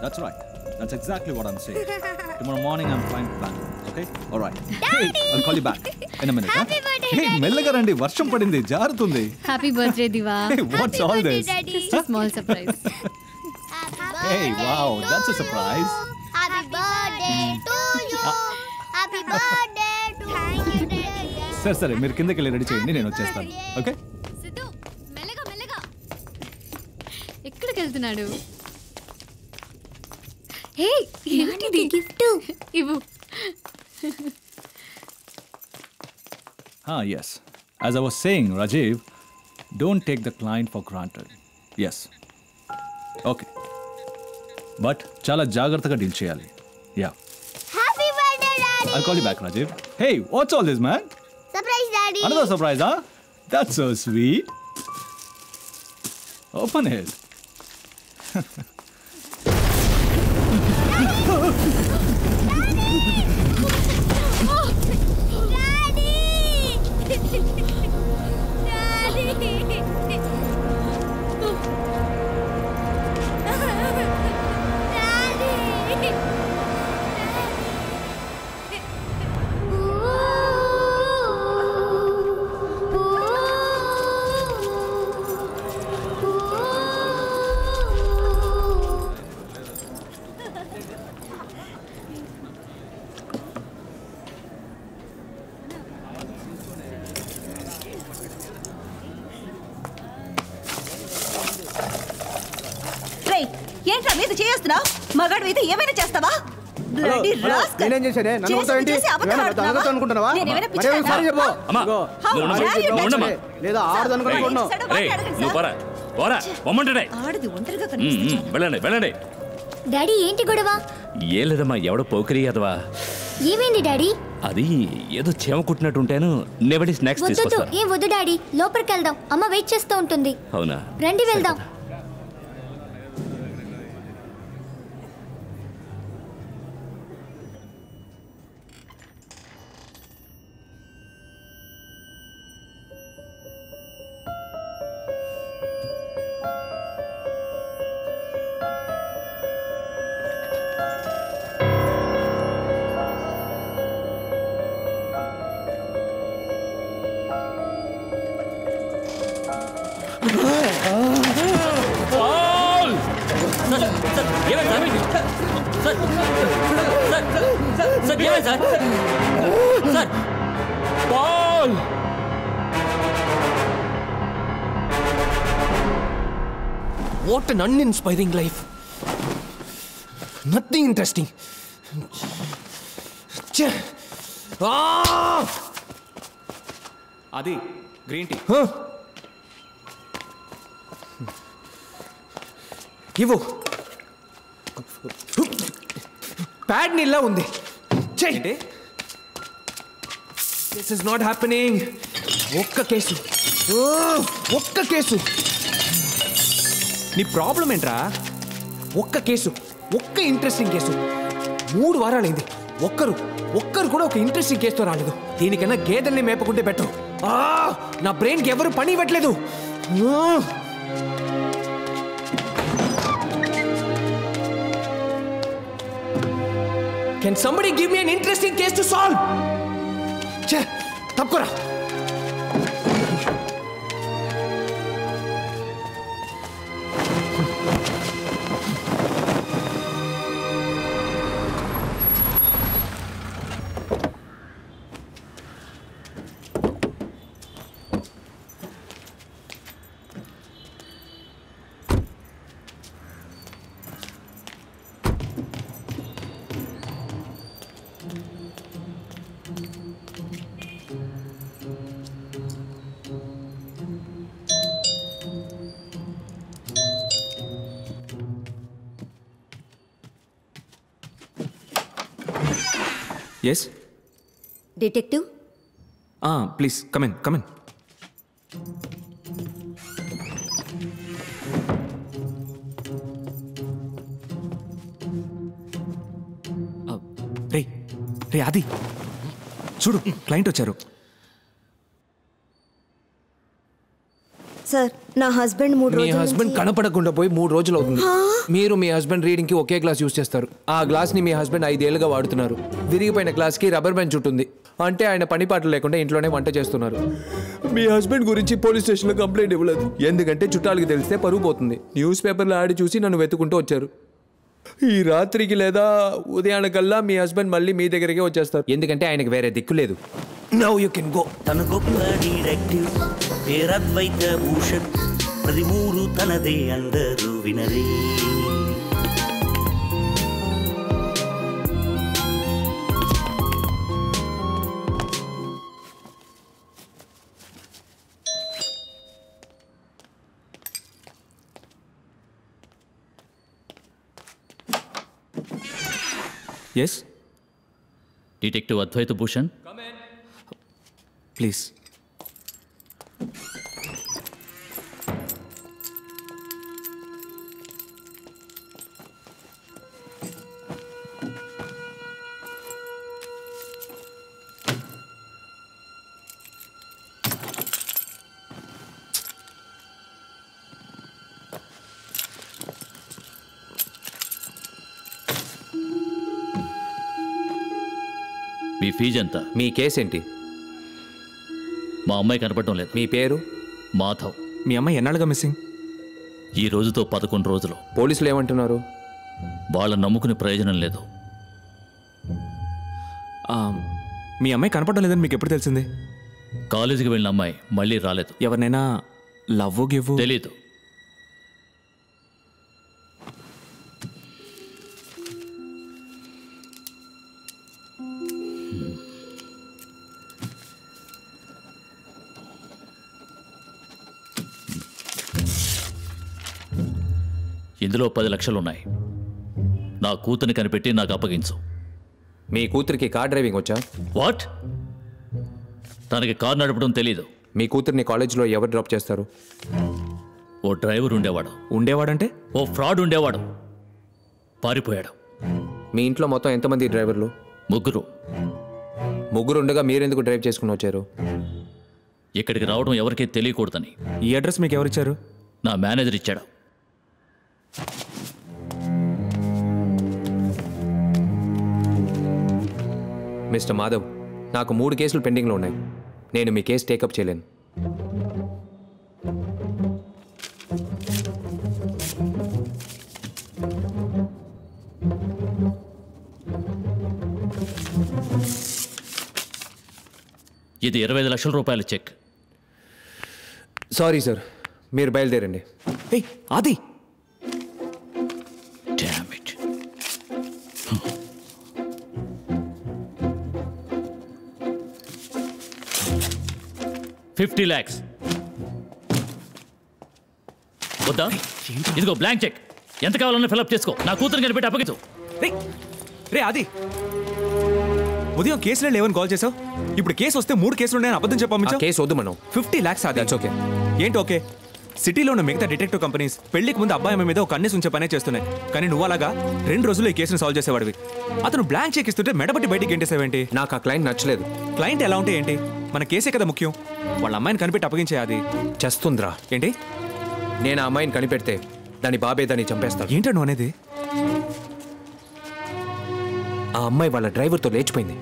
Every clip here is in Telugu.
That's right. That's exactly what I'm saying. Tomorrow morning I'm flying to Bangalore. Okay? All right. Daddy! Hey, I'll call you back in a minute. Happy birthday, Hey, Daddy! మెల్లగా రండి వర్షం పడింది జారుతుంది. Happy birthday, Diva. Hey, what's all this? Just a small surprise. Hey, wow, that's a surprise. Happy birthday to you. Happy birthday to you. సరే మీరు కిందకి వెళ్ళి రెడీ చేయండి నేను వచ్చేస్తాను. ఓకే? సిద్ధు మెల్లగా ఎక్కడికి వెళ్తున్నాడు? హే ఏంటిది గిఫ్ట్ ఇవ్వు. Yes. As I was saying, Rajiv, don't take the client for granted. Yes. Okay. But చాలా జాగ్రత్తగా డీల్ చేయాలి. Yeah. Happy birthday daddy. I'll call you back, Rajiv. Hey, what's all this, man? Surprise daddy. Another surprise, huh? That's so sweet. Open it. ఏంట్రా మీద చేస్తున్నావు? మగాడు అయితే ఏమైనా చేస్తావా? Bloody rascal. నేనేం చేశానే? నన్ను కొడతావేంటి? ఏమైనా అనుకుంటున్నావా? సరే చెప్పు. అమ్మా లేదా ఆడదు అనుకుంటున్నావు. నువ్వు పోరా పోరా పొమ్మంటాడే. ఆడది ఒంటరిగా కనిపిస్తుంది. వెళ్ళండి. డాడీ ఏంటి గొడవ? ఏ లేదమ్మా ఎవడో పోకిరి అదవా. ఏమైంది డాడీ? అది ఏదో చేమ కుట్టినట్టుంటేను నెవడి స్నాక్స్ తీసుకొస్తాను. ఏం వద్దు డాడీ, లోపలికి వెళ్దాం. అమ్మ వెయిట్ చేస్తూ ఉంటుంది. అవునా? రండి వెళ్దాం. What an uninspiring life. Nothing interesting. అది గ్రీన్ టీ. ఇవ్వు. ప్యాడ్ నీళ్ళ ఉంది. చెయ్యి. This is not happening. ఒక్క కేసు. నీ ప్రాబ్లం ఏంట్రా? ఒక్క కేసు, ఒక్క ఇంట్రెస్టింగ్ కేసు. 3 వారాలైంది. ఒక్కరు కూడా ఒక ఇంట్రెస్టింగ్ కేసుతో రాలేదు. దీనికన్నా గేదెల్ని మేపకుంటే బెటర్. నా బ్రెయిన్కి ఎవరు పని ఇవ్వట్లేదు. Can somebody give me an interesting case to solve? తప్పుకోరా. Yes detective please come on come on. రే రే ఆది చూడు, క్లయింట్ వచ్చారు. సార్, నా హస్బెండ్ 3 మీ రోజుల హస్బెండ్ కనపడకుండా పోయి 3 రోజులు అవుతుంది. మీరు మీ హస్బెండ్ రీడింగ్ కి ఒకే గ్లాస్ యూస్ చేస్తారు. ఆ గ్లాస్ ని మీ హస్బెండ్ 5 ఏళ్లుగా వాడుతున్నారు. విరిగిపోయిన గ్లాస్ కి రబ్బర్ బ్యాండ్ చుట్టుంది. అంటే ఆయన పని పాటలు లేకుండా ఇంట్లోనే వంట చేస్తున్నారు. మీ హస్బెండ్ గురించి పోలీస్ స్టేషన్లో కంప్లైంట్ ఇవ్వలేదు, ఎందుకంటే చుట్టాలకి తెలిస్తే పరుగు పోతుంది. న్యూస్ పేపర్లో ఆడి చూసి నన్ను వెతుకుంటూ వచ్చారు. ఈ రాత్రికి లేదా ఉదయానికల్లా మీ హస్బెండ్ మళ్ళీ మీ దగ్గరికి వచ్చేస్తారు, ఎందుకంటే ఆయనకి వేరే దిక్కు లేదు. Now you can go. తన గొప్ప డిటెక్టివ్ పేరద్వైత భూషణ్, ప్రతి ఊరు తనదే అందరూ వినరే. Yes detective Advaita Bhushan, please. మీ ఫీజు ఎంత? మీ కేసు ఏంటి? మా అమ్మాయి కనపడటం లేదు. మీ పేరు? మాధవ్. మీ అమ్మాయి ఎన్నాళ్ళుగా మిస్సింగ్? ఈ రోజుతో 11 రోజులు. పోలీసులు ఏమంటున్నారు? వాళ్ళని నమ్ముకునే ప్రయోజనం లేదు. మీ అమ్మాయి కనపడడం లేదని మీకు ఎప్పుడు తెలిసింది? కాలేజీకి వెళ్ళిన అమ్మాయి మళ్ళీ రాలేదు. ఎవరినైనా లవ్ గివ్? తెలీదు. ఇందులో 10 లక్షలు ఉన్నాయి. నా కూతుర్ని కనిపెట్టి నాకు అప్పగించు. మీ కూతురికి కార్ డ్రైవింగ్ వచ్చా? వాట్? తనకి కారు నడపడం తెలీదు. మీ కూతుర్ని కాలేజీలో ఎవరు డ్రాప్ చేస్తారు? ఓ డ్రైవర్ ఉండేవాడు. ఉండేవాడంటే? ఓ ఫ్రాడ్ ఉండేవాడు, పారిపోయాడు. మీ ఇంట్లో మొత్తం ఎంతమంది డ్రైవర్లు? 3. ముగ్గురు ఉండగా మీరెందుకు డ్రైవ్ చేసుకుని వచ్చారు? ఇక్కడికి రావడం ఎవరికీ తెలియకూడదని. ఈ అడ్రస్ మీకు ఎవరిచ్చారు? నా మేనేజర్ ఇచ్చాడు. మిస్టర్ మాధవ్, నాకు 3 కేసులు పెండింగ్లో ఉన్నాయి. నేను మీ కేసు టేకప్ చేయలేను. ఇది 25 లక్షల రూపాయల చెక్. సారీ సార్, మీరు బయలుదేరండి. ఏయ్ ఆది! Damn it. 50 lakhs. వద్దా? ఇదిగో బ్లాంక్ చెక్. ఎంత కావాలన్నా ఫిల్అప్ చేసుకో. నా కూతురు కనిపెట్టి అప్పగించు. రే ఆది, ఉదయం కేసులే లేవని కాల్ చేసావు. ఇప్పుడు కేసు వస్తే 3 కేసులు ఉన్నాయని అబద్ధం చెప్పాము. కేసు వద్దు మనం. 50 lakhs ఆది. ఓకే ఏంటి? ఓకే, సిటీలో ఉన్న మిగతా డిటెక్టివ్ కంపెనీస్ పెళ్లికి ముందు అబ్బాయి అమ్మాయి మీద ఒక కన్నేసి ఉంచే పనే చేస్తున్నాయి. కానీ నువ్వు అలాగా 2 రోజుల్లో ఈ కేసును సాల్వ్ చేసేవాడివి. అతను బ్లాంక్ చెక్ ఇస్తుంటే మెడబట్టి బయటికి గెంటేసావేంటి? నాకు ఆ క్లయింట్ నచ్చలేదు. క్లయింట్ ఎలా ఉంటే ఏంటి, మన కేసే కదా ముఖ్యం. వాళ్ళ అమ్మాయిని కనిపెట్టి అప్పగించే. అది చేస్తుందిరా. ఏంటి? నేను ఆ అమ్మాయిని కనిపెడితే దాని బాబే దాన్ని చంపేస్తాడు. ఏంటో నువ్వు అనేది? ఆ అమ్మాయి వాళ్ళ డ్రైవర్తో లేచిపోయింది.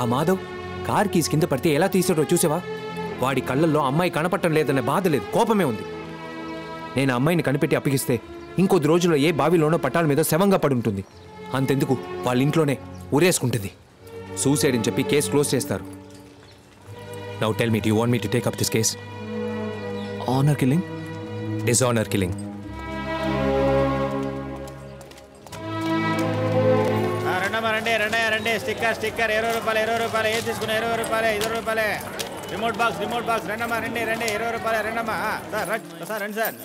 ఆ మాధవ్ కార్ కీస్ కింద పడితే ఎలా తీసాడో చూసావా? వాడి కళ్ళల్లో అమ్మాయి కనపడటం లేదనే బాధ లేదు, కోపమే ఉంది. నేను ఆ అమ్మాయిని కనిపెట్టి అప్పగిస్తే ఇంకొద్ది రోజుల్లో ఏ బావిలోనో పట్టాల మీద శవంగా పడి ఉంటుంది. అంతెందుకు, వాళ్ళ ఇంట్లోనే ఉరేసుకుంటుంది. సూసైడ్ అని చెప్పి కేసు క్లోజ్ చేస్తారు. Now tell me, do you want me to take up this case? Honour killing, dishonour killing. రండి. స్టిక్కర్ 20 రూపాయలు ఏది తీసుకున్నా 20 రూపాయలే. 20 రూపాయలే. రిమోట్ బాక్స్ రెండమ్మా. రండి 20 రూపాయలే. రెండమ్మా సార్ రండి సార్.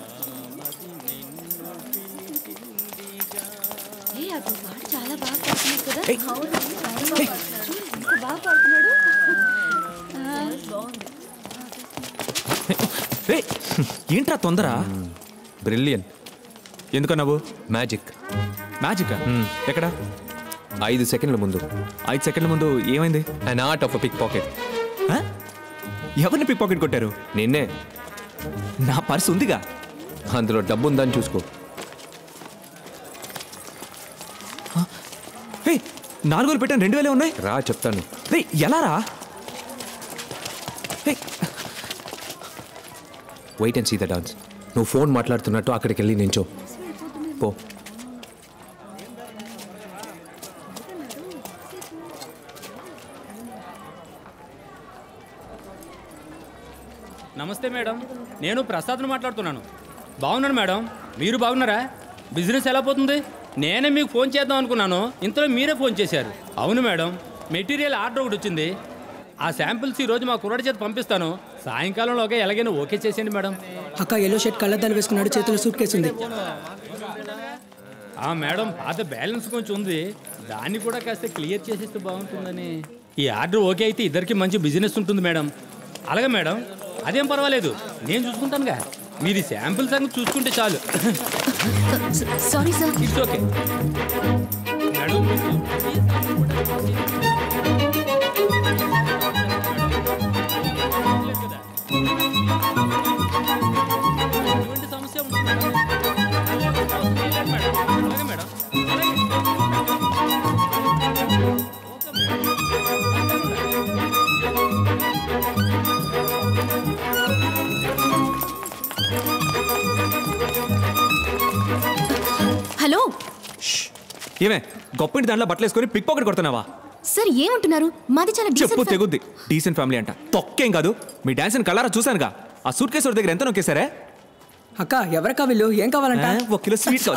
చాలా బాగా బాగా పడుతున్నాడు. ఏంట్రా తొందర? బ్రిలియన్. ఎందుకన్నావు? మ్యాజిక్. మ్యాజిక్ ఎక్కడ? 5 సెకండ్ల ముందు. 5 సెకండ్ల ముందు ఏమైంది? An art of pickpocket. ఎవరిని పిక్ పాకెట్ కొట్టారు? నిన్నే. నా పర్సు ఉందిగా. అందులో డబ్బు ఉందని చూసుకో. 4,000 పెట్టాను, 2,000 ఉన్నాయి. రా చెప్తాను. ఎలా రా? Wait and see the dance. నువ్వు ఫోన్ మాట్లాడుతున్నట్టు అక్కడికి వెళ్ళి నించో. పో. నమస్తే మేడం, నేను ప్రసాద్ను మాట్లాడుతున్నాను. బాగున్నాను మేడం, మీరు బాగున్నారా? బిజినెస్ ఎలా పోతుంది? నేనే మీకు ఫోన్ చేద్దాం అనుకున్నాను, ఇంతలో మీరే ఫోన్ చేశారు. అవును మేడం, మెటీరియల్ ఆర్డర్ ఒకటి వచ్చింది. ఆ శాంపిల్స్ ఈరోజు మా కుర్రాడి చేత పంపిస్తాను. సాయంకాలంలోగా ఎలాగైనా ఓకే చేసేయండి మేడం. అక్క ఎల్లో షర్ట్ కళ్ళద్దాలు వేసుకున్నాడు, చేతిలో సూట్ కేసు ఉంది. మేడం, పాత బ్యాలెన్స్ కొంచెం ఉంది, దాన్ని కూడా కాస్త క్లియర్ చేసేస్తే బాగుంటుందని. ఈ ఆర్డర్ ఓకే అయితే ఇద్దరికి మంచి బిజినెస్ ఉంటుంది మేడం. అలాగే మేడం, అదేం పర్వాలేదు, నేను చూసుకుంటానుగా. మీరు శాంపుల్ సంగతి చూసుకుంటే చాలు. Sorry sir. It's okay madam. ఎటువంటి సమస్య ఉంటుంది మేడం? అలాగే మేడం. హలో, ఏమే గొప్ప ఇంటి దాంట్లో బట్టలు వేసుకొని పిక్ పాకెట్ కొడుతున్నావా? సార్ ఏమంటున్నారు? మాది చాలా చెప్పు తెగుద్ది. డీసెంట్ ఫ్యామిలీ అంట, తొక్కేం కాదు. మీ డాన్స్ కలరా చూసానుగా. ఆ సూట్ కేసు దగ్గర ఎంత నొక్కేశారే? అక్క ఎవరికా వీళ్ళు? ఏం కావాలంట? 1 కిలో స్వీట్స్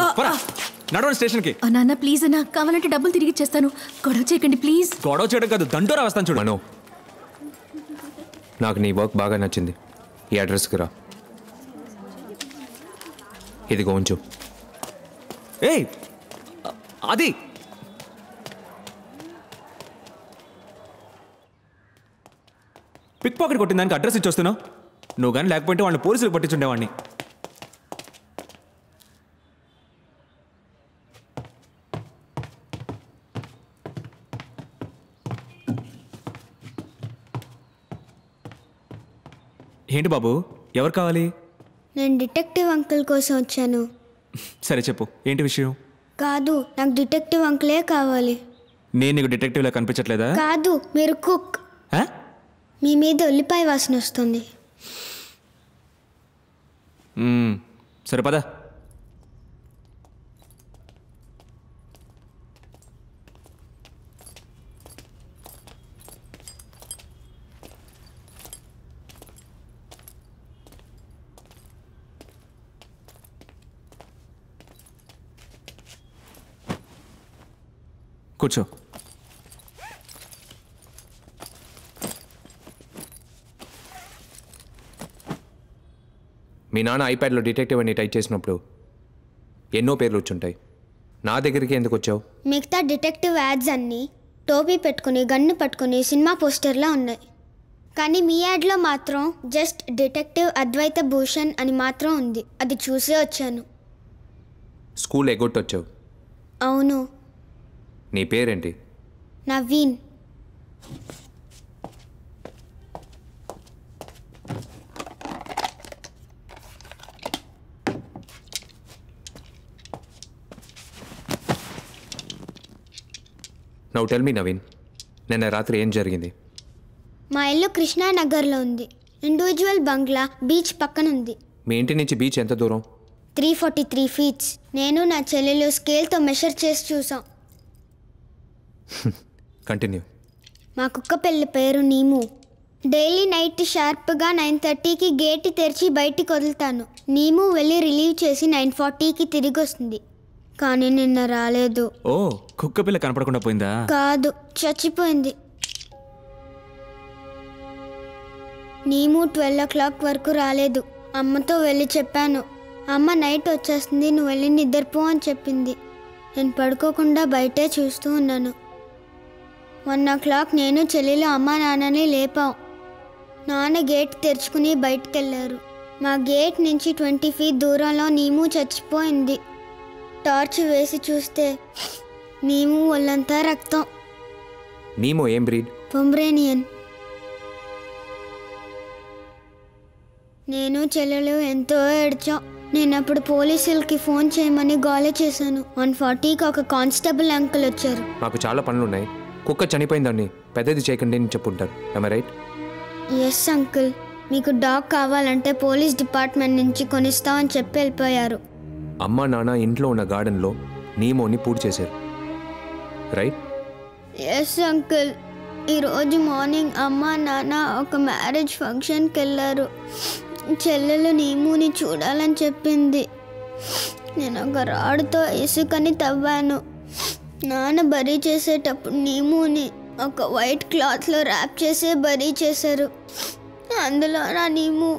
నడవండి స్టేషన్కి. నాన్న ప్లీజ్ అన్న, కావాలంటే డబ్బులు తిరిగి ఇచ్చేస్తాను. గొడవ చేయకండి ప్లీజ్. గొడవ చేయడం కాదు, దండోరా వస్తాను చూడు. మనో, నాకు నీ వర్క్ బాగా నచ్చింది. ఈ అడ్రస్కి రా. ఇదిగో ఉంచు. ఏయ్ అది పిక్ పాకెట్ కొట్టిన దానికి అడ్రస్ ఇచ్చొస్తున్నావు. నువ్వు కానీ లేకపోతే వాళ్ళని పోలీసులకు పట్టించుండేవాడిని. ఏంటి బాబు, ఎవరు కావాలి? నేను డిటెక్టివ్ అంకుల్ కోసం వచ్చాను. సరే చెప్పు, ఏంటి విషయం? కాదు, నాకు డిటెక్టివ్ అంకులే కావాలి. నేను నీకు డిటెక్టివ్లా కనిపించట్లేదా? కాదు, మీరు కుక్. మీ మీద ఉల్లిపాయ వాసన వస్తుంది. సరే పద. కూర్చో. మీ నాన్న ఐప్యాడ్లో డిటెక్టివ్ అని టైప్ చేసినప్పుడు ఎన్నో పేర్లు వచ్చుంటాయి. నా దగ్గరికి ఎందుకు వచ్చావు? మిగతా డిటెక్టివ్ యాడ్స్ అన్నీ టోపీ పెట్టుకుని గన్ను పట్టుకుని సినిమా పోస్టర్లా ఉన్నాయి. కానీ మీ యాడ్లో మాత్రం జస్ట్ డిటెక్టివ్ అద్వైత భూషణ్ అని మాత్రం ఉంది. అది చూసే వచ్చాను. స్కూల్ ఎగ్గొట్టొచ్చావు. అవును. నీ పేరేంటి? నవీన్. నౌ టెల్ మీ నవీన్, నిన్న రాత్రి ఏం జరిగింది? మా ఇల్లు కృష్ణానగర్లో ఉంది. ఇండివిజువల్ బంగ్లా బీచ్ పక్కన ఉంది. మీ ఇంటి నుంచి బీచ్ ఎంత దూరం? 343 ఫీట్స్. నేను నా చెల్లెలు స్కేల్తో మెషర్ చేసి చూసాం. కంటిన్యూ. మా కుక్క పిల్ల పేరు నీము. డైలీ నైట్ షార్ప్గా 9:30కి గేట్ తెరిచి బయటికి వదులుతాను. నీము వెళ్ళి రిలీవ్ చేసి 9:40కి తిరిగి వస్తుంది. కానీ నిన్న రాలేదు. ఓ, కుక్క పిల్ల కనపడకుండా పోయిందా? కాదు, చచ్చిపోయింది. నీము 12 o'clock వరకు రాలేదు. అమ్మతో వెళ్ళి చెప్పాను. అమ్మ నైట్ వచ్చేస్తుంది, నువ్వు వెళ్ళి నిద్రపో అని చెప్పింది. నేను పడుకోకుండా బయటే చూస్తూ ఉన్నాను. 1 నేను చెల్లెలు అమ్మా నాన్నని లేపాం. నాన్న గేట్ తెరుచుకుని బయటకెళ్ళారు. మా గేట్ నుంచి 20 feet దూరంలో నీము చచ్చిపోయింది. టార్చ్ వేసి చూస్తే నీము ఒళ్ళంతా రక్తం. నీమో ఏం బ్రీడ్? పొమ్రేనియన్. నేను చెల్లెలు ఎంతో ఏడ్చాం. నేను అప్పుడు పోలీసులకి ఫోన్ చేయమని గోల చేశాను. 140కి ఒక కానిస్టేబుల్ అంకుల్ వచ్చారు. మాకు చాలా పనులున్నాయి, కుక్క చనిపోయిందండి, పెద్దది చేయకండి అని చెప్పుంటారు. రైట్? Yes uncle. మీకు డాగ్ కావాలంటే పోలీస్ డిపార్ట్మెంట్ నుంచి కొనిస్తామని చెప్పి వెళ్ళిపోయారు. అమ్మ నాన్న ఇంట్లో ఉన్న గార్డెన్లో నీమోని పూర్తి చేశారు. రైట్? Yes uncle. ఈరోజు మార్నింగ్ అమ్మ నాన్న ఒక మ్యారేజ్ ఫంక్షన్కి వెళ్ళారు. చెల్లెలు నీముని చూడాలని చెప్పింది. నేను ఒక రాడుతో ఇసుకని తవ్వాను. నాన్న బరీ చేసేటప్పుడు నీముని ఒక వైట్ క్లాత్లో ర్యాప్ చేసి బరీ చేశారు. అందులో నా నీము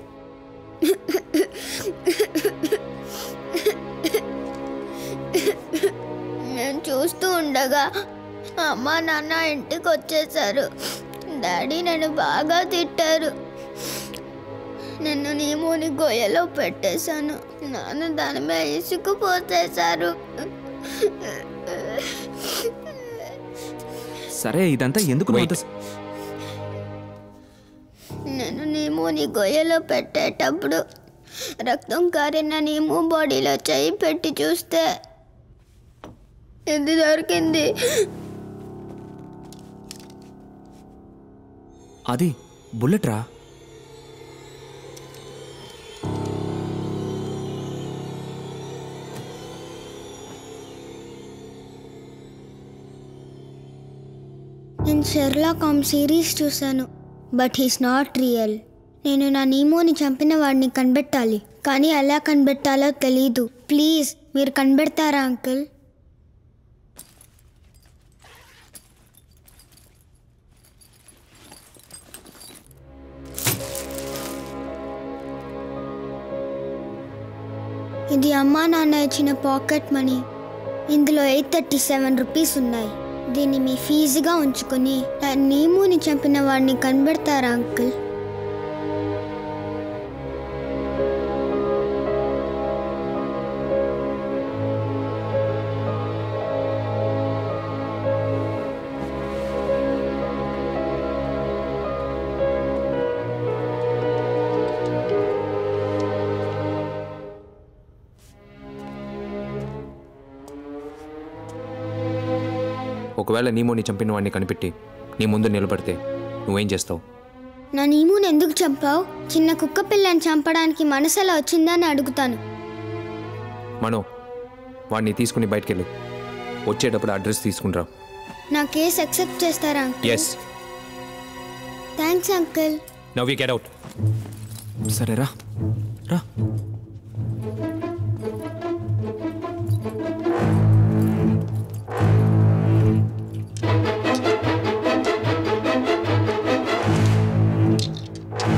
నేను చూస్తూ ఉండగా అమ్మ నాన్న ఇంటికి వచ్చేసారు. డాడీ నన్ను బాగా తిట్టారు. నన్ను నీముని గొయ్యలో పెట్టేశాను. నాన్న దాని మీద ఇసుకుపోసేశారు. సరే, ఇదంతా ఎందుకు? నేను నీముని గొయ్యలో పెట్టేటప్పుడు రక్తం కారిన నీము బాడీలో చేయి పెట్టి చూస్తే ఇది దొరికింది. అది బుల్లెట్ రా. నేను షెర్లాక్ హోమ్స్ సిరీస్ చూశాను, బట్ హీస్ నాట్ రియల్. నేను నా నీమోని చంపిన వాడిని కనిపెట్టాలి, కానీ ఎలా కనిపెట్టాలో తెలీదు. ప్లీజ్ మీరు కనిపెడతారా అంకుల్? ఇది అమ్మా నాన్న ఇచ్చిన పాకెట్ మనీ. ఇందులో 837 రూపీస్ ఉన్నాయి. దీన్ని మీ ఫీజుగా ఉంచుకొని నా నీముని చంపిన వాడిని కనిపెడతారా అంకుల్? ఒకవేళ నీమోని చంపిన వాడిని కనిపెట్టి నీ ముందు నిలబడితే నువ్వేం చేస్తావు? నా నీముని ఎందుకు చంపావు? చిన్న కుక్క పిల్లని చంపడానికి మనసులో వచ్చిందని అడుగుతాను. మనో, వాడిని తీసుకుని బయటకెళ్ళు. వచ్చేటప్పుడు అడ్రస్ తీసుకునిరా. నా కేసు యాక్సెప్ట్ చేస్తారా uncle? Yes. Thanks uncle. Now we get out. సరే రా.